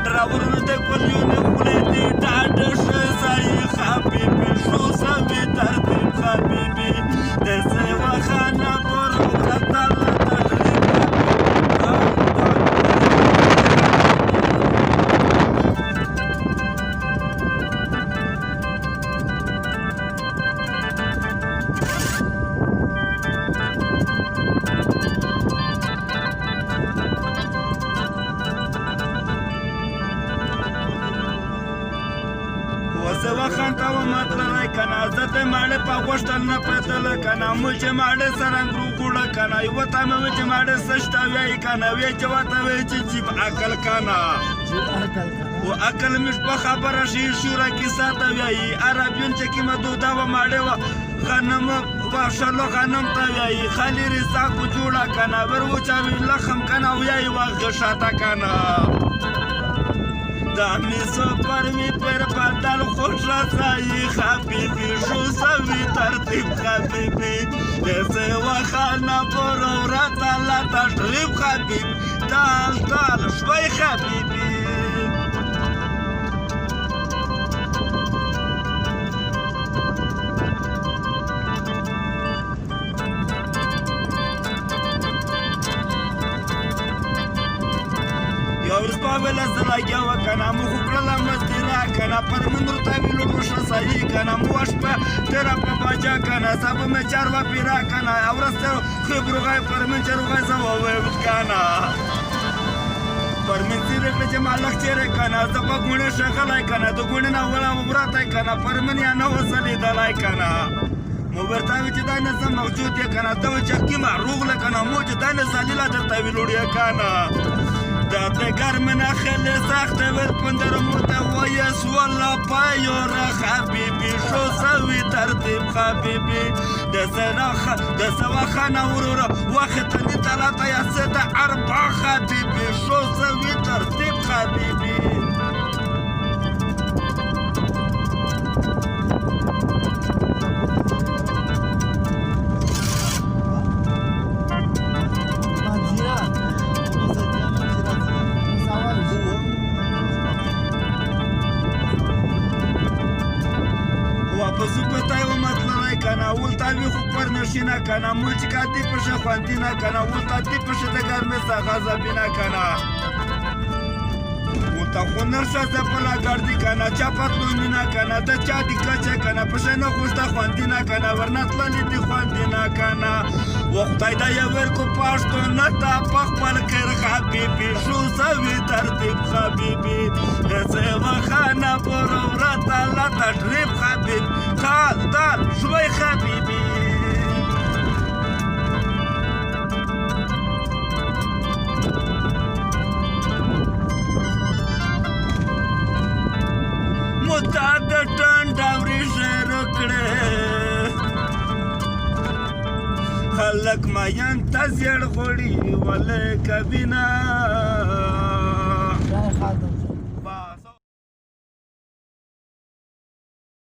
ډراورونو د ګلیونو خولې دي ډاډه شه ځایي حبیبي شو سوي ترتیب حبیبي د سیوه خانه پر ورته له تشریف زه وخان ته ومه تللی که نه زه د ماړه په غوښتل نه پرېدله که نه موږ چې ماړه سرنګ روغوړه که نه یوه ته مې وایي چې ماړه څه شته وایي که نه وایي چې ورته وایي چې جیب عقل که نه و عقل مې په خبره شي شوره کیسه ته وایي عربیون چې کومه دوده وه ماړه وه غنم وشلو غنم ته وایي خالي رزاق جوړه که نه ور وچوي لخم که نه وایي وغه شاته که نه دامیزو پر می پر بدل خوش رسایی حبیبی شو سوی ترتیب حبیبی دسه وخانه برو رتا لا تشریف حبیب تال تال شوی حبیبی یو ورځ په اوله زه لګیا وه که نه موږ خو کړله مستي را که نه پر من ورته وي لوړ وشه صحیح که نه مو شپه تېره په باجه که نه سبا مې چار وه پیرا که نه او ورځ ته خیب روغی پر من چې روغی زه وویم که نه پر من تېرې کړه چې مالک چېرې که نه زه په ګوڼې ښاغلی که نه د ګوڼې نه وړه وراتی که نه پر من یا نه و زه لیدلی که نه مو ورته وي چې دا نه زه موجود یې که نه ته وایي چې کومه روغله که نه مو چې دا نه ذلیله درته وي لوړ یې که نه دا دگر من خیلی سخت ورپندر متوایس والا پایور حبیبی شو سوی ترتیب حبیبی دست وخانه ورورا وقت نیتلا تایست اربا حبیبی شو سوی ترتیب حبیبی واپسو پتای و مطلعی کنه ولتا وی خو پر نشینه کنه ملچ کا دی پشه خواندینه کنه ولتا دی پشه دگر مثل غضبینه کنه ولتا خو نرشه زپلا گردی کنه چا پتلونینه کنه د چا دی کچه کنه پشه نخوشتا خواندینه کنه ورنطللی دی خواندینه کنه و خدای دا یو ورکو پاشتو نتا پخپل کر حبیبی شو سوی ترتیب حبیبی دسه وخانه برو ورتا لا تشریف حبیب خال دال شوی حبیبی متعدد ډاوري شعر کړه خلق ماین تزیړ غوړي ولې کبینا